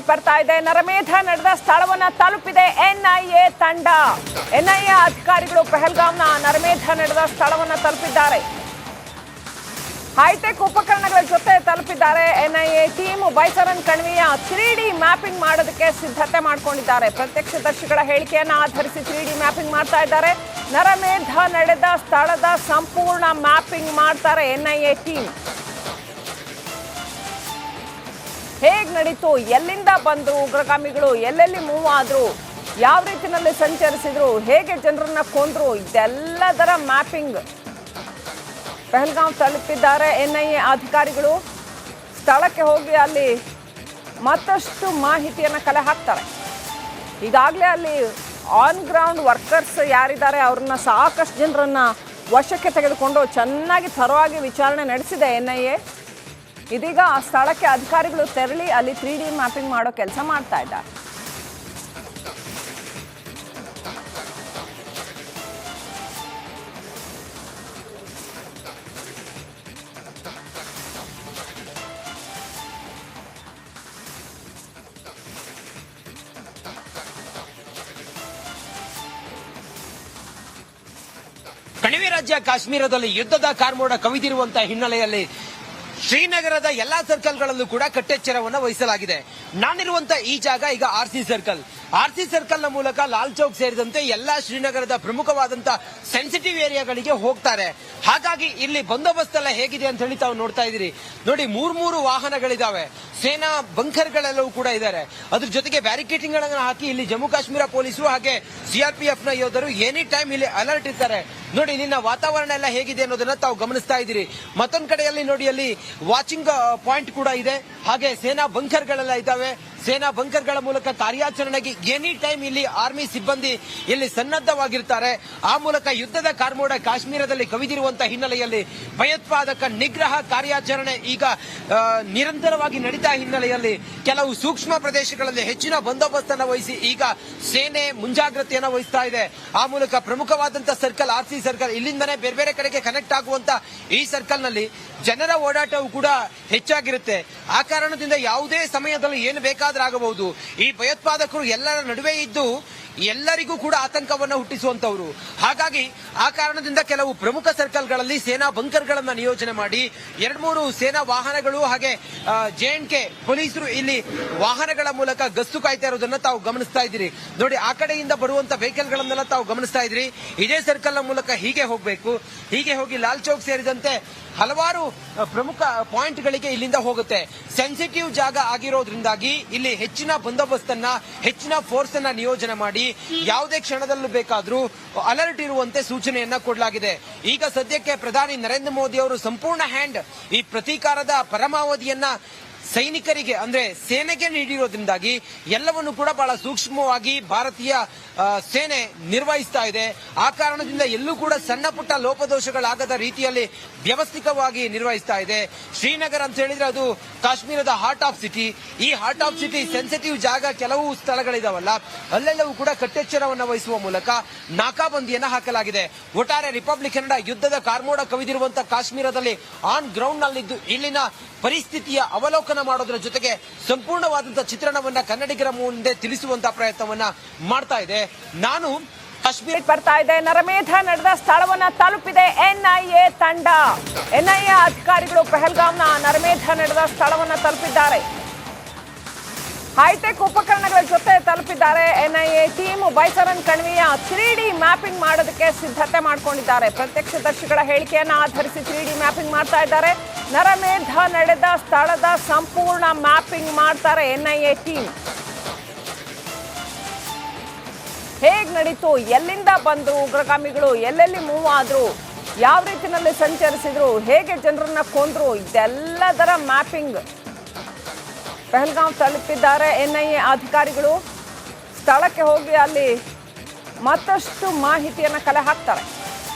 ಬರ್ತಾ ಇದೆ. ನರಮೇಧ ನಡೆದ ಸ್ಥಳವನ್ನ ತಲುಪಿದೆ ಎನ್ಐಎ ತಂಡ. ಎನ್ಐಎ ಅಧಿಕಾರಿಗಳು ಪಹಲ್ಗಾಮ್ನ ನರಮೇಧ ನಡೆದ ಸ್ಥಳವನ್ನ ತಲುಪಿದ್ದಾರೆ. ಹೈಟೆಕ್ ಉಪಕರಣಗಳ ಜೊತೆ ತಲುಪಿದ್ದಾರೆ ಎನ್ಐಎ ಟೀಮ್. ಬೈಸರನ್ ಕಣಿವೆಯ 3D ಮ್ಯಾಪಿಂಗ್ ಮಾಡೋದಕ್ಕೆ ಸಿದ್ಧತೆ ಮಾಡಿಕೊಂಡಿದ್ದಾರೆ. ಪ್ರತ್ಯಕ್ಷದರ್ಶಿಗಳ ಹೇಳಿಕೆಯನ್ನ ಆಧರಿಸಿ 3D ಮ್ಯಾಪಿಂಗ್ ಮಾಡ್ತಾ ಇದ್ದಾರೆ. ನರಮೇಧ ನಡೆದ ಸ್ಥಳದ ಸಂಪೂರ್ಣ ಮ್ಯಾಪಿಂಗ್ ಮಾಡ್ತಾರೆ ಎನ್ಐಎ ಟೀಮ್. ಹೇಗೆ ನಡೀತು, ಎಲ್ಲಿಂದ ಬಂದರು ಉಗ್ರಗಾಮಿಗಳು, ಎಲ್ಲೆಲ್ಲಿ ಮೂವ್ ಆದ್ರು, ಯಾವ ರೀತಿಯಲ್ಲಿ ಸಂಚರಿಸಿದ್ರು, ಹೇಗೆ ಜನರನ್ನ ಕೊಂದ್ರು, ಇದೆಲ್ಲದರ ಮ್ಯಾಪಿಂಗ್ ಪಹಲ್ಗಾಮ್ ತಲುಪಿದ್ದಾರೆ ಎನ್ಐಎ ಅಧಿಕಾರಿಗಳು. ಸ್ಥಳಕ್ಕೆ ಹೋಗಿ ಅಲ್ಲಿ ಮತ್ತಷ್ಟು ಮಾಹಿತಿಯನ್ನು ಕಲೆ ಹಾಕ್ತಾರೆ. ಈಗಾಗಲೇ ಅಲ್ಲಿ ಆನ್ ಗ್ರೌಂಡ್ ವರ್ಕರ್ಸ್ ಯಾರಿದ್ದಾರೆ ಅವ್ರನ್ನ ಸಾಕಷ್ಟು ಜನರನ್ನ ವಶಕ್ಕೆ ತೆಗೆದುಕೊಂಡು ಚೆನ್ನಾಗಿ ಥರವಾಗಿ ವಿಚಾರಣೆ ನಡೆಸಿದೆ ಎನ್ಐಎ. ಇದೀಗ ಆ ಸ್ಥಳಕ್ಕೆ ಅಧಿಕಾರಿಗಳು ತೆರಳಿ ಅಲ್ಲಿ 3D ಮ್ಯಾಪಿಂಗ್ ಮಾಡೋ ಕೆಲಸ ಮಾಡ್ತಾ ಇದ್ದಾರೆ. ಕಣಿವೆ ರಾಜ್ಯ ಕಾಶ್ಮೀರದಲ್ಲಿ ಯುದ್ಧದ ಕಾರ್ಮೋಡ ಕವಿದಿರುವಂತಹ ಹಿನ್ನೆಲೆಯಲ್ಲಿ ಶ್ರೀನಗರದ ಎಲ್ಲಾ ಸರ್ಕಲ್ಗಳಲ್ಲೂ ಕೂಡ ಕಟ್ಟೆಚ್ಚರವನ್ನು ವಹಿಸಲಾಗಿದೆ. ನಾನಿರುವಂತ ಈ ಜಾಗ ಈಗ ಆರ್ಸಿ ಸರ್ಕಲ್ ನ ಮೂಲಕ ಲಾಲ್ ಚೌಕ್ ಸೇರಿದಂತೆ ಎಲ್ಲಾ ಶ್ರೀನಗರದ ಪ್ರಮುಖವಾದಂತಹ ಸೆನ್ಸಿಟಿವ್ ಏರಿಯಾಗಳಿಗೆ ಹೋಗ್ತಾರೆ. ಹಾಗಾಗಿ ಇಲ್ಲಿ ಬಂದೋಬಸ್ತ್ ಎಲ್ಲ ಹೇಗಿದೆ ಅಂತ ಹೇಳಿ ತಾವು ನೋಡ್ತಾ ಇದ್ದೀರಿ. ನೋಡಿ, ಮೂರು ವಾಹನಗಳಿದಾವೆ, ಸೇನಾ ಬಂಕರ್ಗಳೆಲ್ಲವೂ ಕೂಡ ಇದ್ದಾರೆ. ಅದ್ರ ಜೊತೆಗೆ ಬ್ಯಾರಿಕೇಡಿಂಗ್ ಗಳನ್ನು ಹಾಕಿ ಇಲ್ಲಿ ಜಮ್ಮು ಕಾಶ್ಮೀರ ಪೊಲೀಸರು ಹಾಗೆ ಸಿಆರ್ಪಿಎಫ್ ನ ಯೋಧರು ಎನಿ ಟೈಮ್ ಇಲ್ಲಿ ಅಲರ್ಟ್ ಇರ್ತಾರೆ. ನೋಡಿ, ಇಲ್ಲಿನ ವಾತಾವರಣ ಎಲ್ಲ ಹೇಗಿದೆ ಅನ್ನೋದನ್ನ ತಾವು ಗಮನಿಸ್ತಾ ಇದ್ದೀರಿ. ಮತ್ತೊಂದು ಕಡೆಯಲ್ಲಿ ನೋಡಿ, ಅಲ್ಲಿ ವಾಚಿಂಗ್ ಪಾಯಿಂಟ್ ಕೂಡ ಇದೆ, ಹಾಗೆ ಸೇನಾ ಬಂಕರ್ಗಳೆಲ್ಲ ಇದ್ದಾವೆ. ಸೇನಾ ಬಂಕರ್ಗಳ ಮೂಲಕ ಕಾರ್ಯಾಚರಣೆಗೆ ಎನಿ ಟೈಮ್ ಇಲ್ಲಿ ಆರ್ಮಿ ಸಿಬ್ಬಂದಿ ಇಲ್ಲಿ ಸನ್ನದ್ಧವಾಗಿರ್ತಾರೆ. ಆ ಮೂಲಕ ಯುದ್ಧದ ಕಾರ್ಮೋಡ ಕಾಶ್ಮೀರದಲ್ಲಿ ಕವಿದಿರುವಂತಹ ಹಿನ್ನೆಲೆಯಲ್ಲಿ ಭಯೋತ್ಪಾದಕ ನಿಗ್ರಹ ಕಾರ್ಯಾಚರಣೆ ಈಗ ನಿರಂತರವಾಗಿ ನಡೀತಾ ಹಿನ್ನೆಲೆಯಲ್ಲಿ ಕೆಲವು ಸೂಕ್ಷ್ಮ ಪ್ರದೇಶಗಳಲ್ಲಿ ಹೆಚ್ಚಿನ ಬಂದೋಬಸ್ತನ್ನು ವಹಿಸಿ ಈಗ ಸೇನೆ ಮುಂಜಾಗ್ರತೆಯನ್ನು ವಹಿಸ್ತಾ ಇದೆ. ಆ ಮೂಲಕ ಪ್ರಮುಖವಾದಂತಹ ಸರ್ಕಲ್ ಆರ್ಸಿ ಸರ್ಕಲ್, ಇಲ್ಲಿಂದನೇ ಬೇರೆ ಬೇರೆ ಕಡೆಗೆ ಕನೆಕ್ಟ್ ಆಗುವಂತ ಈ ಸರ್ಕಲ್ ನಲ್ಲಿ ಜನರ ಓಡಾಟವು ಕೂಡ ಹೆಚ್ಚಾಗಿರುತ್ತೆ. ಆ ಕಾರಣದಿಂದ ಯಾವುದೇ ಸಮಯದಲ್ಲಿ ಏನು ಬೇಕಾದ್ರೂ ಆಗಬಹುದು. ಈ ಭಯೋತ್ಪಾದಕರು ಎಲ್ಲರ ನಡುವೆ ಇದ್ದು ಎಲ್ಲರಿಗೂ ಕೂಡ ಆತಂಕವನ್ನು ಹುಟ್ಟಿಸುವಂತವರು. ಹಾಗಾಗಿ ಆ ಕಾರಣದಿಂದ ಕೆಲವು ಪ್ರಮುಖ ಸರ್ಕಲ್ಗಳಲ್ಲಿ ಸೇನಾ ಬಂಕರ್ಗಳನ್ನ ನಿಯೋಜನೆ ಮಾಡಿ 2-3 ಸೇನಾ ವಾಹನಗಳು ಹಾಗೆ JNK ಪೊಲೀಸರು ಇಲ್ಲಿ ವಾಹನಗಳ ಮೂಲಕ ಗಸ್ತು ಕಾಯ್ತಾ ಇರೋದನ್ನ ತಾವು ಗಮನಿಸ್ತಾ ಇದ್ದೀರಿ. ನೋಡಿ, ಆ ಕಡೆಯಿಂದ ಬರುವಂತ ವೆಹಿಕಲ್ ಗಳನ್ನೆಲ್ಲ ತಾವು ಗಮನಿಸ್ತಾ ಇದ್ರಿ. ಇದೇ ಸರ್ಕಲ್ ನ ಮೂಲಕ ಹೀಗೆ ಹೋಗಬೇಕು, ಹೀಗೆ ಹೋಗಿ ಲಾಲ್ ಚೌಕ್ ಸೇರಿದಂತೆ ಹಲವಾರು ಪ್ರಮುಖ ಪಾಯಿಂಟ್ ಗಳಿಗೆ ಇಲ್ಲಿಂದ ಹೋಗುತ್ತೆ. ಸೆನ್ಸಿಟಿವ್ ಜಾಗ ಆಗಿರೋದ್ರಿಂದಾಗಿ ಇಲ್ಲಿ ಹೆಚ್ಚಿನ ಬಂದೋಬಸ್ತನ್ನ, ಹೆಚ್ಚಿನ ಫೋರ್ಸ್ ಅನ್ನ ನಿಯೋಜನೆ ಮಾಡಿ ಯಾವುದೇ ಕ್ಷಣದಲ್ಲೂ ಬೇಕಾದ್ರೂ ಅಲರ್ಟ್ ಇರುವಂತೆ ಸೂಚನೆಯನ್ನ ಕೊಡಲಾಗಿದೆ. ಈಗ ಸದ್ಯಕ್ಕೆ ಪ್ರಧಾನಿ ನರೇಂದ್ರ ಮೋದಿ ಅವರು ಸಂಪೂರ್ಣ ಹ್ಯಾಂಡ್ ಈ ಪ್ರತೀಕಾರದ ಪರಮಾವಧಿಯನ್ನ ಸೈನಿಕರಿಗೆ ಅಂದ್ರೆ ಸೇನೆಗೆ ನೀಡಿರೋದ್ರಿಂದಾಗಿ ಎಲ್ಲವನ್ನು ಕೂಡ ಬಹಳ ಸೂಕ್ಷ್ಮವಾಗಿ ಭಾರತೀಯ ಸೇನೆ ನಿರ್ವಹಿಸ್ತಾ ಇದೆ. ಆ ಕಾರಣದಿಂದ ಎಲ್ಲೂ ಕೂಡ ಸಣ್ಣ ಪುಟ್ಟ ಲೋಪದೋಷಗಳಾಗದ ರೀತಿಯಲ್ಲಿ ವ್ಯವಸ್ಥಿತವಾಗಿ ನಿರ್ವಹಿಸ್ತಾ ಇದೆ. ಶ್ರೀನಗರ ಅಂತ ಹೇಳಿದ್ರೆ ಅದು ಕಾಶ್ಮೀರದ ಹಾರ್ಟ್ ಆಫ್ ಸಿಟಿ. ಈ ಹಾರ್ಟ್ ಆಫ್ ಸಿಟಿ ಸೆನ್ಸಿಟಿವ್ ಜಾಗ ಕೆಲವು ಸ್ಥಳಗಳಿದಾವಲ್ಲ, ಅಲ್ಲೆಲ್ಲವೂ ಕೂಡ ಕಟ್ಟೆಚ್ಚರವನ್ನು ವಹಿಸುವ ಮೂಲಕ ನಾಕಾಬಂದಿಯನ್ನ ಹಾಕಲಾಗಿದೆ. ಒಟ್ಟಾರೆ ರಿಪಬ್ಲಿಕನ್ ಯುದ್ಧದ ಕಾರ್ಮೋಡ ಕವಿದಿರುವಂತಹ ಕಾಶ್ಮೀರದಲ್ಲಿ ಆನ್ ಗ್ರೌಂಡ್ ನಲ್ಲಿದ್ದು ಇಲ್ಲಿನ ಪರಿಸ್ಥಿತಿಯ ಅವಲೋಕನ ಮಾಡೋದ್ರ ಜೊತೆಗೆ ಸಂಪೂರ್ಣವಾದಂತಹ ಚಿತ್ರಣವನ್ನ ಕನ್ನಡಿಗರ ಮುಂದೆ ತಿಳಿಸುವಂತಹ ಪ್ರಯತ್ನವನ್ನ ಮಾಡ್ತಾ ಇದೆ. ನಾನು ಕಾಶ್ಮೀರ ಬರ್ತಾ ಇದೆ. ನರಮೇಧ ನಡೆದ ಸ್ಥಳವನ್ನ ತಲುಪಿದೆ ಎನ್ಐಎ ತಂಡ. ಎನ್ಐಎ ಅಧಿಕಾರಿಗಳು ಪಹಲ್ಗಾಮ್ನ ನರಮೇಧ ನಡೆದ ಸ್ಥಳವನ್ನ ತಲುಪಿದ್ದಾರೆ. ಹೈಟೆಕ್ ಉಪಕರಣಗಳ ಜೊತೆ ತಲುಪಿದ್ದಾರೆ ಎನ್ಐಎ ಟೀಮ್. ಬೈಸರನ್ ಕಣಿವೆಯ 3D ಮ್ಯಾಪಿಂಗ್ ಮಾಡೋದಕ್ಕೆ ಸಿದ್ಧತೆ ಮಾಡಿಕೊಂಡಿದ್ದಾರೆ. ಪ್ರತ್ಯಕ್ಷದರ್ಶಿಗಳ ಹೇಳಿಕೆಯನ್ನ ಆಧರಿಸಿ 3D ಮ್ಯಾಪಿಂಗ್ ಮಾಡ್ತಾ ಇದ್ದಾರೆ. ನರಮೇಧ ನಡೆದ ಸ್ಥಳದ ಸಂಪೂರ್ಣ ಮ್ಯಾಪಿಂಗ್ ಮಾಡ್ತಾರೆ ಎನ್ಐಎ ಟೀಮ್. ಹೇಗೆ ನಡೀತು, ಎಲ್ಲಿಂದ ಬಂದರು ಉಗ್ರಗಾಮಿಗಳು, ಎಲ್ಲೆಲ್ಲಿ ಮೂವ್ ಆದ್ರು, ಯಾವ ರೀತಿಯಲ್ಲಿ ಸಂಚರಿಸಿದ್ರು, ಹೇಗೆ ಜನರನ್ನ ಕೊಂದ್ರು, ಇದೆಲ್ಲದರ ಮ್ಯಾಪಿಂಗ್ ಪಹಲ್ಗಾಮ್ ತಲುಪಿದ್ದಾರೆ ಎನ್ಐಎ ಅಧಿಕಾರಿಗಳು. ಸ್ಥಳಕ್ಕೆ ಹೋಗಿ ಅಲ್ಲಿ ಮತ್ತಷ್ಟು ಮಾಹಿತಿಯನ್ನು ಕಲೆ ಹಾಕ್ತಾರೆ.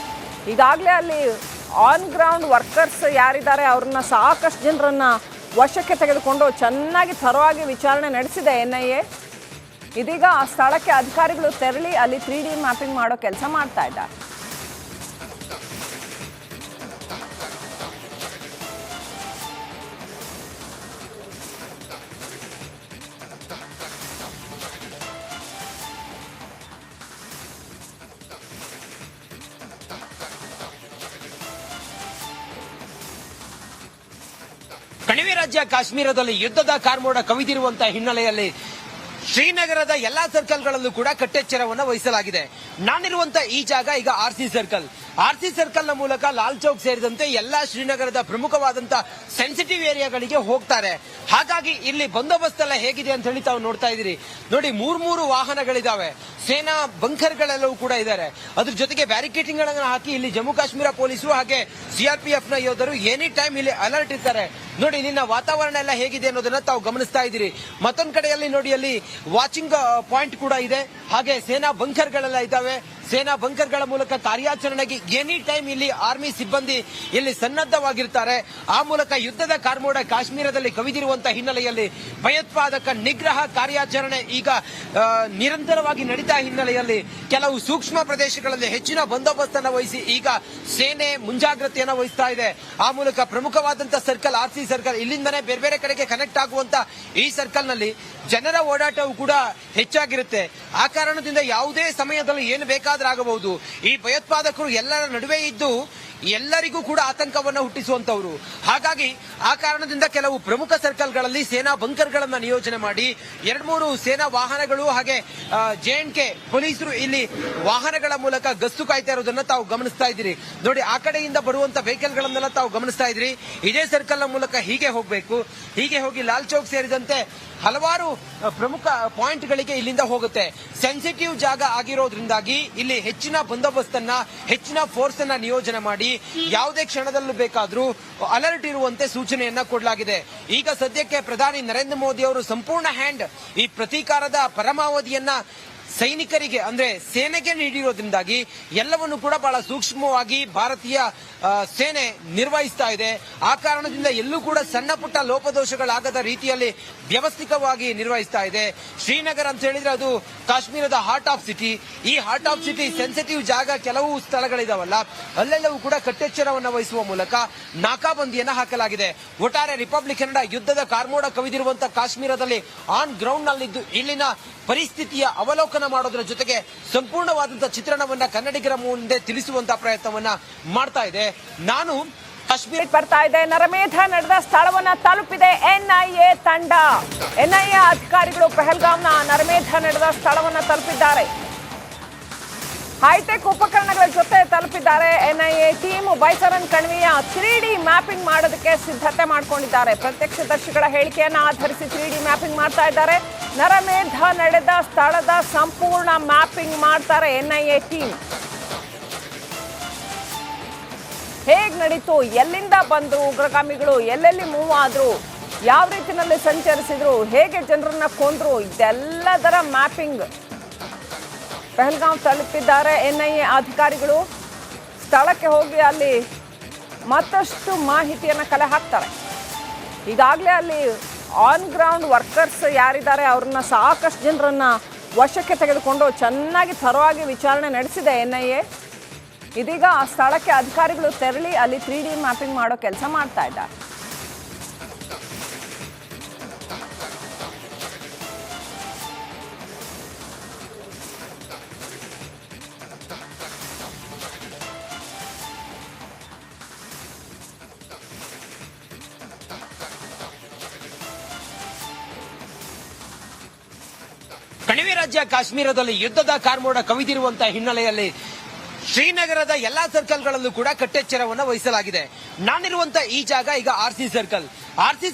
ಈಗಾಗಲೇ ಅಲ್ಲಿ ಆನ್ ಗ್ರೌಂಡ್ ವರ್ಕರ್ಸ್ ಯಾರಿದ್ದಾರೆ ಅವ್ರನ್ನ ಸಾಕಷ್ಟು ಜನರನ್ನ ವಶಕ್ಕೆ ತೆಗೆದುಕೊಂಡು ಚೆನ್ನಾಗಿ ಥರವಾಗಿ ವಿಚಾರಣೆ ನಡೆಸಿದೆ ಎನ್ಐಎ. ಇದೀಗ ಆ ಸ್ಥಳಕ್ಕೆ ಅಧಿಕಾರಿಗಳು ತೆರಳಿ ಅಲ್ಲಿ 3D ಮ್ಯಾಪಿಂಗ್ ಮಾಡೋ ಕೆಲಸ ಮಾಡ್ತಾ ಇದ್ದಾರೆ. ರಾಜ್ಯ ಕಾಶ್ಮೀರದಲ್ಲಿ ಯುದ್ಧದ ಕಾರ್ಮೋಡ ಕವಿದಿರುವಂತಹ ಹಿನ್ನೆಲೆಯಲ್ಲಿ ಶ್ರೀನಗರದ ಎಲ್ಲಾ ಸರ್ಕಲ್ಗಳಲ್ಲೂ ಕೂಡ ಕಟ್ಟೆಚ್ಚರವನ್ನ ವಹಿಸಲಾಗಿದೆ. ನಾನಿರುವಂತ ಈ ಜಾಗ ಈಗ ಆರ್ಸಿ ಸರ್ಕಲ್ ನ ಮೂಲಕ ಲಾಲ್ ಚೌಕ್ ಸೇರಿದಂತೆ ಎಲ್ಲಾ ಶ್ರೀನಗರದ ಪ್ರಮುಖವಾದಂತಹ ಸೆನ್ಸಿಟಿವ್ ಏರಿಯಾಗಳಿಗೆ ಹೋಗ್ತಾರೆ. ಹಾಗಾಗಿ ಇಲ್ಲಿ ಬಂದೋಬಸ್ತ್ ಎಲ್ಲ ಹೇಗಿದೆ ಅಂತ ಹೇಳಿ ತಾವು ನೋಡ್ತಾ ಇದೀರಿ. ನೋಡಿ, ಮೂರು ವಾಹನಗಳಿದಾವೆ, ಸೇನಾ ಬಂಕರ್ಗಳೆಲ್ಲವೂ ಕೂಡ ಇದ್ದಾರೆ. ಅದ್ರ ಜೊತೆಗೆ ಬ್ಯಾರಿಕೇಡಿಂಗ್ ಗಳನ್ನ ಹಾಕಿ ಇಲ್ಲಿ ಜಮ್ಮು ಕಾಶ್ಮೀರ ಪೊಲೀಸರು ಹಾಗೆ ಸಿಆರ್ಪಿಎಫ್ ನ ಯೋಧರು ಎನಿ ಟೈಮ್ ಇಲ್ಲಿ ಅಲರ್ಟ್ ಇರ್ತಾರೆ. ನೋಡಿ, ನಿನ್ನ ವಾತಾವರಣ ಎಲ್ಲ ಹೇಗಿದೆ ಅನ್ನೋದನ್ನ ತಾವು ಗಮನಿಸ್ತಾ ಇದ್ದೀರಿ. ಮತ್ತೊಂದ್ ಕಡೆಯಲ್ಲಿ ನೋಡಿ, ಅಲ್ಲಿ ವಾಚಿಂಗ್ ಪಾಯಿಂಟ್ ಕೂಡ ಇದೆ, ಹಾಗೆ ಸೇನಾ ಬಂಕರ್ಗಳೆಲ್ಲ ಇದ್ದಾವೆ. ಸೇನಾ ಬಂಕರ್ಗಳ ಮೂಲಕ ಕಾರ್ಯಾಚರಣೆಗೆ ಎನಿ ಟೈಮ್ ಇಲ್ಲಿ ಆರ್ಮಿ ಸಿಬ್ಬಂದಿ ಇಲ್ಲಿ ಸನ್ನದ್ಧವಾಗಿರ್ತಾರೆ. ಆ ಮೂಲಕ ಯುದ್ಧದ ಕಾರ್ಮೋಡ ಕಾಶ್ಮೀರದಲ್ಲಿ ಕವಿದಿರುವಂತಹ ಹಿನ್ನೆಲೆಯಲ್ಲಿ ಭಯೋತ್ಪಾದಕ ನಿಗ್ರಹ ಕಾರ್ಯಾಚರಣೆ ಈಗ ನಿರಂತರವಾಗಿ ನಡೀತಾ ಹಿನ್ನೆಲೆಯಲ್ಲಿ ಕೆಲವು ಸೂಕ್ಷ್ಮ ಪ್ರದೇಶಗಳಲ್ಲಿ ಹೆಚ್ಚಿನ ಬಂದೋಬಸ್ತನ್ನು ವಹಿಸಿ ಈಗ ಸೇನೆ ಮುಂಜಾಗ್ರತೆಯನ್ನು ವಹಿಸ್ತಾ ಇದೆ. ಆ ಮೂಲಕ ಪ್ರಮುಖವಾದಂತಹ ಸರ್ಕಲ್ ಆರ್ಸಿ ಸರ್ಕಲ್, ಇಲ್ಲಿಂದನೇ ಬೇರೆ ಬೇರೆ ಕಡೆಗೆ ಕನೆಕ್ಟ್ ಆಗುವಂತ ಈ ಸರ್ಕಲ್ ನಲ್ಲಿ ಜನರ ಓಡಾಟವು ಕೂಡ ಹೆಚ್ಚಾಗಿರುತ್ತೆ. ಆ ಕಾರಣದಿಂದ ಯಾವುದೇ ಸಮಯದಲ್ಲಿ ಏನು ಬೇಕಾದ್ರೂ ಆಗಬಹುದು. ಈ ಭಯೋತ್ಪಾದಕರು ಎಲ್ಲರ ನಡುವೆ ಇದ್ದು ಎಲ್ಲರಿಗೂ ಕೂಡ ಆತಂಕವನ್ನು ಹುಟ್ಟಿಸುವಂತವರು. ಹಾಗಾಗಿ ಆ ಕಾರಣದಿಂದ ಕೆಲವು ಪ್ರಮುಖ ಸರ್ಕಲ್ಗಳಲ್ಲಿ ಸೇನಾ ಬಂಕರ್ಗಳನ್ನ ನಿಯೋಜನೆ ಮಾಡಿ 2-3 ಸೇನಾ ವಾಹನಗಳು ಹಾಗೆ JNK ಪೊಲೀಸರು ಇಲ್ಲಿ ವಾಹನಗಳ ಮೂಲಕ ಗಸ್ತು ಕಾಯ್ತಾ ಇರೋದನ್ನ ತಾವು ಗಮನಿಸ್ತಾ ಇದ್ದೀರಿ. ನೋಡಿ, ಆ ಕಡೆಯಿಂದ ಬರುವಂತ ವೆಹಿಕಲ್ ಗಳನ್ನೆಲ್ಲ ತಾವು ಗಮನಿಸ್ತಾ ಇದ್ರಿ. ಇದೇ ಸರ್ಕಲ್ ನ ಮೂಲಕ ಹೀಗೆ ಹೋಗಬೇಕು, ಹೀಗೆ ಹೋಗಿ ಲಾಲ್ ಚೌಕ್ ಸೇರಿದಂತೆ ಹಲವಾರು ಪ್ರಮುಖ ಪಾಯಿಂಟ್ ಗಳಿಗೆ ಇಲ್ಲಿಂದ ಹೋಗುತ್ತೆ. ಸೆನ್ಸಿಟಿವ್ ಜಾಗ ಆಗಿರೋದ್ರಿಂದಾಗಿ ಇಲ್ಲಿ ಹೆಚ್ಚಿನ ಬಂದೋಬಸ್ತನ್ನ, ಹೆಚ್ಚಿನ ಫೋರ್ಸ್ ಅನ್ನ ನಿಯೋಜನೆ ಮಾಡಿ ಯಾವುದೇ ಕ್ಷಣದಲ್ಲೂ ಬೇಕಾದ್ರೂ ಅಲರ್ಟ್ ಇರುವಂತೆ ಸೂಚನೆಯನ್ನ ಕೊಡಲಾಗಿದೆ. ಈಗ ಸದ್ಯಕ್ಕೆ ಪ್ರಧಾನಿ ನರೇಂದ್ರ ಮೋದಿ ಅವರು ಸಂಪೂರ್ಣ ಹ್ಯಾಂಡ್ ಈ ಪ್ರತೀಕಾರದ ಪರಮಾವಧಿಯನ್ನ ಸೈನಿಕರಿಗೆ ಅಂದ್ರೆ ಸೇನೆಗೆ ನೀಡಿರೋದ್ರಿಂದಾಗಿ ಎಲ್ಲವನ್ನು ಕೂಡ ಬಹಳ ಸೂಕ್ಷ್ಮವಾಗಿ ಭಾರತೀಯ ಸೇನೆ ನಿರ್ವಹಿಸ್ತಾ ಇದೆ. ಆ ಕಾರಣದಿಂದ ಎಲ್ಲೂ ಕೂಡ ಸಣ್ಣ ಪುಟ್ಟ ಲೋಪದೋಷಗಳಾಗದ ರೀತಿಯಲ್ಲಿ ವ್ಯವಸ್ಥಿತವಾಗಿ ನಿರ್ವಹಿಸ್ತಾ ಇದೆ. ಶ್ರೀನಗರ ಅಂತ ಹೇಳಿದ್ರೆ ಅದು ಕಾಶ್ಮೀರದ ಹಾರ್ಟ್ ಆಫ್ ಸಿಟಿ. ಈ ಹಾರ್ಟ್ ಆಫ್ ಸಿಟಿ ಸೆನ್ಸಿಟಿವ್ ಜಾಗ ಕೆಲವು ಸ್ಥಳಗಳಿದಾವಲ್ಲ, ಅಲ್ಲೆಲ್ಲವೂ ಕೂಡ ಕಟ್ಟೆಚ್ಚರವನ್ನು ವಹಿಸುವ ಮೂಲಕ ನಾಕಾಬಂದಿಯನ್ನ ಹಾಕಲಾಗಿದೆ. ಒಟ್ಟಾರೆ ರಿಪಬ್ಲಿಕ್ ಕನ್ನಡ ಯುದ್ಧದ ಕಾರ್ಮೋಡ ಕವಿದಿರುವಂತಹ ಕಾಶ್ಮೀರದಲ್ಲಿ ಆನ್ ಗ್ರೌಂಡ್ ನಲ್ಲಿದ್ದು ಇಲ್ಲಿನ ಪರಿಸ್ಥಿತಿಯ ಅವಲೋಕನ ಮಾಡೋದ್ರ ಜೊತೆಗೆ ಸಂಪೂರ್ಣವಾದಂತಹ ಚಿತ್ರಣವನ್ನ ಕನ್ನಡಿಗರ ಮುಂದೆ ತಿಳಿಸುವಂತಹ ಪ್ರಯತ್ನವನ್ನ ಮಾಡ್ತಾ ಇದೆ. ನಾನು ಕಾಶ್ಮೀರ ಬರ್ತಾ ಇದೆ. ನರಮೇಧ ನಡೆದ ಸ್ಥಳವನ್ನ ತಲುಪಿದೆ NIA ತಂಡ. NIA ಅಧಿಕಾರಿಗಳು ಪಹಲ್ಗಾಮ್ನ ನರಮೇಧ ನಡೆದ ಸ್ಥಳವನ್ನ ತಲುಪಿದ್ದಾರೆ. ಹೈಟೆಕ್ ಉಪಕರಣಗಳ ಜೊತೆ ತಲುಪಿದ್ದಾರೆ. NIA ಟೀಮ್ ಬೈಸರನ್ ಕಣಿವೆಯ 3D ಮ್ಯಾಪಿಂಗ್ ಮಾಡೋದಕ್ಕೆ ಸಿದ್ಧತೆ ಮಾಡಿಕೊಂಡಿದ್ದಾರೆ. ಪ್ರತ್ಯಕ್ಷದರ್ಶಿಗಳ ಹೇಳಿಕೆಯನ್ನ ಆಧರಿಸಿ 3D ಮ್ಯಾಪಿಂಗ್ ಮಾಡ್ತಾ ಇದ್ದಾರೆ. ನರಮೇಧ ನಡೆದ ಸ್ಥಳದ ಸಂಪೂರ್ಣ ಮ್ಯಾಪಿಂಗ್ ಮಾಡ್ತಾರೆ NIA ಟೀಮ್. ಹೇಗ್ ನಡೀತು, ಎಲ್ಲಿಂದ ಬಂದ್ರು ಉಗ್ರಗಾಮಿಗಳು, ಎಲ್ಲೆಲ್ಲಿ ಮೂವ್ ಆದ್ರು, ಯಾವ ರೀತಿಯಲ್ಲಿ ಸಂಚರಿಸಿದ್ರು, ಹೇಗೆ ಜನರನ್ನ ಕೊಂದ್ರು, ಇದೆಲ್ಲದರ ಮ್ಯಾಪಿಂಗ್ ಪಹಲ್ಗಾಮ್ ತಲುಪಿದ್ದಾರೆ NIA ಅಧಿಕಾರಿಗಳು. ಸ್ಥಳಕ್ಕೆ ಹೋಗಿ ಅಲ್ಲಿ ಮತ್ತಷ್ಟು ಮಾಹಿತಿಯನ್ನು ಕಲೆ ಹಾಕ್ತಾರೆ. ಈಗಾಗಲೇ ಅಲ್ಲಿ ಆನ್ ಗ್ರೌಂಡ್ ವರ್ಕರ್ಸ್ ಯಾರಿದ್ದಾರೆ ಅವ್ರನ್ನ ಸಾಕಷ್ಟು ಜನರನ್ನ ವಶಕ್ಕೆ ತೆಗೆದುಕೊಂಡು ಚೆನ್ನಾಗಿ ಥರವಾಗಿ ವಿಚಾರಣೆ ನಡೆಸಿದೆ NIA. ಇದೀಗ ಆ ಸ್ಥಳಕ್ಕೆ ಅಧಿಕಾರಿಗಳು ತೆರಳಿ ಅಲ್ಲಿ 3D ಮ್ಯಾಪಿಂಗ್ ಮಾಡೋ ಕೆಲಸ ಮಾಡ್ತಾ ಇದ್ದಾರೆ. ಕಣಿವೆ ರಾಜ್ಯ ಕಾಶ್ಮೀರದಲ್ಲಿ ಯುದ್ಧದ ಕಾರ್ಮೋಡ ಕವಿದಿರುವಂತಹ ಹಿನ್ನೆಲೆಯಲ್ಲಿ ಶ್ರೀನಗರದ ಎಲ್ಲಾ ಸರ್ಕಲ್ಗಳಲ್ಲೂ ಕೂಡ ಕಟ್ಟೆಚ್ಚರವನ್ನು ವಹಿಸಲಾಗಿದೆ. ನಾನಿರುವಂತ ಈ ಜಾಗ ಈಗ ಆರ್ಸಿ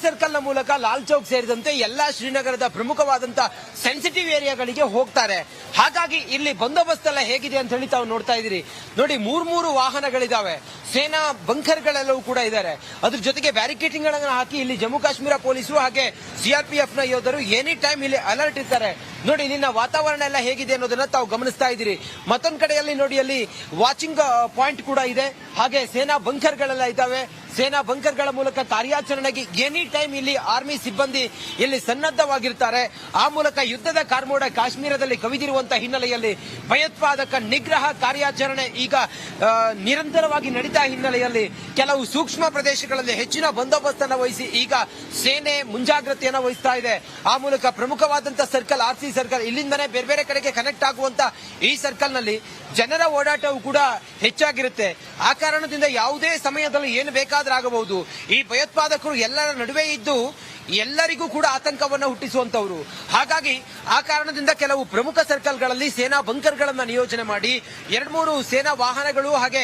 ಸರ್ಕಲ್ ನ ಮೂಲಕ ಲಾಲ್ ಚೌಕ್ ಸೇರಿದಂತೆ ಎಲ್ಲಾ ಶ್ರೀನಗರದ ಪ್ರಮುಖವಾದಂತಹ ಸೆನ್ಸಿಟಿವ್ ಏರಿಯಾಗಳಿಗೆ ಹೋಗ್ತಾರೆ. ಹಾಗಾಗಿ ಇಲ್ಲಿ ಬಂದೋಬಸ್ತ್ ಎಲ್ಲ ಹೇಗಿದೆ ಅಂತ ಹೇಳಿ ತಾವು ನೋಡ್ತಾ ಇದ್ದೀರಿ. ನೋಡಿ, ಮೂರು ವಾಹನಗಳಿದಾವೆ, ಸೇನಾ ಬಂಕರ್ಗಳೆಲ್ಲವೂ ಕೂಡ ಇದ್ದಾರೆ. ಅದ್ರ ಜೊತೆಗೆ ಬ್ಯಾರಿಕೇಡಿಂಗ್ ಗಳನ್ನ ಹಾಕಿ ಇಲ್ಲಿ ಜಮ್ಮು ಕಾಶ್ಮೀರ ಪೊಲೀಸರು ಹಾಗೆ ಸಿಆರ್ಪಿಎಫ್ ನ ಯೋಧರು ಎನಿ ಟೈಮ್ ಇಲ್ಲಿ ಅಲರ್ಟ್ ಇರ್ತಾರೆ. ನೋಡಿ, ನಿನ್ನ ವಾತಾವರಣ ಎಲ್ಲ ಹೇಗಿದೆ ಅನ್ನೋದನ್ನ ತಾವು ಗಮನಿಸ್ತಾ ಇದ್ದೀರಿ. ಮತ್ತೊಂದ್ ಕಡೆಯಲ್ಲಿ ನೋಡಿ, ಅಲ್ಲಿ ವಾಚಿಂಗ್ ಪಾಯಿಂಟ್ ಕೂಡ ಇದೆ, ಹಾಗೆ ಸೇನಾ ಬಂಕರ್ಗಳೆಲ್ಲ ಇದ್ದಾವೆ. ಸೇನಾ ಬಂಕರ್ಗಳ ಮೂಲಕ ಕಾರ್ಯಾಚರಣೆಗೆ ಎನಿ ಟೈಮ್ ಇಲ್ಲಿ ಆರ್ಮಿ ಸಿಬ್ಬಂದಿ ಇಲ್ಲಿ ಸನ್ನದ್ಧವಾಗಿರ್ತಾರೆ. ಆ ಮೂಲಕ ಯುದ್ಧದ ಕಾರ್ಮೋಡ ಕಾಶ್ಮೀರದಲ್ಲಿ ಕವಿದಿರುವಂತಹ ಹಿನ್ನೆಲೆಯಲ್ಲಿ ಭಯೋತ್ಪಾದಕ ನಿಗ್ರಹ ಕಾರ್ಯಾಚರಣೆ ಈಗ ನಿರಂತರವಾಗಿ ನಡೀತಾ ಹಿನ್ನೆಲೆಯಲ್ಲಿ ಕೆಲವು ಸೂಕ್ಷ್ಮ ಪ್ರದೇಶಗಳಲ್ಲಿ ಹೆಚ್ಚಿನ ಬಂದೋಬಸ್ತನ್ನು ವಹಿಸಿ ಈಗ ಸೇನೆ ಮುಂಜಾಗ್ರತೆಯನ್ನು ವಹಿಸ್ತಾ ಇದೆ. ಆ ಮೂಲಕ ಪ್ರಮುಖವಾದಂತಹ ಸರ್ಕಲ್ ಆರ್ಸಿ ಸರ್ಕಲ್, ಇಲ್ಲಿಂದನೇ ಬೇರೆ ಬೇರೆ ಕಡೆಗೆ ಕನೆಕ್ಟ್ ಆಗುವಂತ ಈ ಸರ್ಕಲ್ ನಲ್ಲಿ ಜನರ ಓಡಾಟವು ಕೂಡ ಹೆಚ್ಚಾಗಿರುತ್ತೆ. ಆ ಕಾರಣದಿಂದ ಯಾವುದೇ ಸಮಯದಲ್ಲಿ ಏನು ಬೇಕಾದ್ರೂ ಏನಾದ್ರಾಗಬಹುದು. ಈ ಭಯೋತ್ಪಾದಕರು ಎಲ್ಲರ ನಡುವೆ ಇದ್ದು ಎಲ್ಲರಿಗೂ ಕೂಡ ಆತಂಕವನ್ನು ಹುಟ್ಟಿಸುವಂತವರು. ಹಾಗಾಗಿ ಆ ಕಾರಣದಿಂದ ಕೆಲವು ಪ್ರಮುಖ ಸರ್ಕಲ್ಗಳಲ್ಲಿ ಸೇನಾ ಬಂಕರ್ಗಳನ್ನ ನಿಯೋಜನೆ ಮಾಡಿ 2-3 ಸೇನಾ ವಾಹನಗಳು ಹಾಗೆ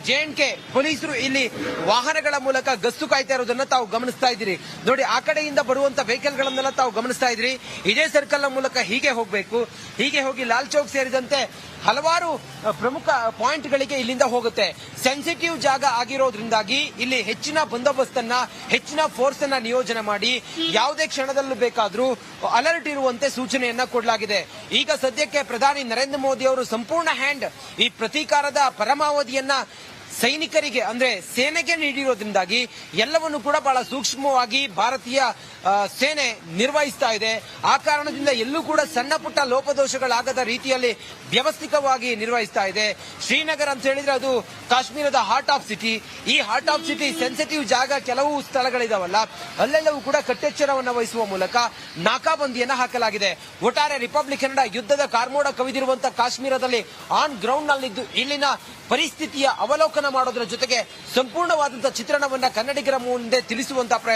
JNK ಪೊಲೀಸರು ಇಲ್ಲಿ ವಾಹನಗಳ ಮೂಲಕ ಗಸ್ತು ಕಾಯ್ತಾ ಇರೋದನ್ನ ತಾವು ಗಮನಿಸ್ತಾ ಇದ್ದೀರಿ. ನೋಡಿ, ಆ ಕಡೆಯಿಂದ ಬರುವಂತ ವೆಹಿಕಲ್ ಗಳನ್ನೆಲ್ಲ ತಾವು ಗಮನಿಸ್ತಾ ಇದ್ರಿ. ಇದೇ ಸರ್ಕಲ್ ನ ಮೂಲಕ ಹೀಗೆ ಹೋಗಬೇಕು, ಹೀಗೆ ಹೋಗಿ ಲಾಲ್ ಚೌಕ್ ಸೇರಿದಂತೆ ಹಲವಾರು ಪ್ರಮುಖ ಪಾಯಿಂಟ್ ಗಳಿಗೆ ಇಲ್ಲಿಂದ ಹೋಗುತ್ತೆ. ಸೆನ್ಸಿಟಿವ್ ಜಾಗ ಆಗಿರೋದ್ರಿಂದಾಗಿ ಇಲ್ಲಿ ಹೆಚ್ಚಿನ ಬಂದೋಬಸ್ತ್ ಅನ್ನ, ಹೆಚ್ಚಿನ ಫೋರ್ಸ್ ಅನ್ನ ನಿಯೋಜನೆ ಮಾಡಿ ಯಾವುದೇ ಕ್ಷಣದಲ್ಲೂ ಬೇಕಾದ್ರೂ ಅಲರ್ಟ್ ಇರುವಂತೆ ಸೂಚನೆಯನ್ನ ಕೊಡಲಾಗಿದೆ. ಈಗ ಸದ್ಯಕ್ಕೆ ಪ್ರಧಾನಿ ನರೇಂದ್ರ ಮೋದಿ ಅವರು ಸಂಪೂರ್ಣ ಹ್ಯಾಂಡ್ ಈ ಪ್ರತೀಕಾರದ ಪರಮಾವಧಿಯನ್ನ ಸೈನಿಕರಿಗೆ ಅಂದ್ರೆ ಸೇನೆಗೆ ನೀಡಿರೋದ್ರಿಂದಾಗಿ ಎಲ್ಲವನ್ನು ಕೂಡ ಬಹಳ ಸೂಕ್ಷ್ಮವಾಗಿ ಭಾರತೀಯ ಸೇನೆ ನಿರ್ವಹಿಸ್ತಾ ಇದೆ. ಆ ಕಾರಣದಿಂದ ಎಲ್ಲೂ ಕೂಡ ಸಣ್ಣ ಪುಟ್ಟ ಲೋಪದೋಷಗಳಾಗದ ರೀತಿಯಲ್ಲಿ ವ್ಯವಸ್ಥಿತವಾಗಿ ನಿರ್ವಹಿಸ್ತಾ ಇದೆ. ಶ್ರೀನಗರ ಅಂತ ಹೇಳಿದ್ರೆ ಅದು ಕಾಶ್ಮೀರದ ಹಾರ್ಟ್ ಆಫ್ ಸಿಟಿ. ಈ ಹಾರ್ಟ್ ಆಫ್ ಸಿಟಿ ಸೆನ್ಸಿಟಿವ್ ಜಾಗ ಕೆಲವು ಸ್ಥಳಗಳಿದಾವಲ್ಲ, ಅಲ್ಲೆಲ್ಲವೂ ಕೂಡ ಕಟ್ಟೆಚ್ಚರವನ್ನು ವಹಿಸುವ ಮೂಲಕ ನಾಕಾಬಂದಿಯನ್ನ ಹಾಕಲಾಗಿದೆ. ಒಟ್ಟಾರೆ ರಿಪಬ್ಲಿಕ್ ಕನ್ನಡ ಯುದ್ಧದ ಕಾರ್ಮೋಡ ಕವಿದಿರುವಂತಹ ಕಾಶ್ಮೀರದಲ್ಲಿ ಆನ್ ಗ್ರೌಂಡ್ ನಲ್ಲಿದ್ದು ಇಲ್ಲಿನ ಪರಿಸ್ಥಿತಿಯ ಅವಲೋಕನ ಮಾಡೋದ್ರ ಜೊತೆಗೆ ಸಂಪೂರ್ಣವಾದಂತಹ ಚಿತ್ರಣವನ್ನ ಕನ್ನಡಿಗರ ಮುಂದೆ ತಿಳಿಸುವಂತಹ ಪ್ರಯತ್ನ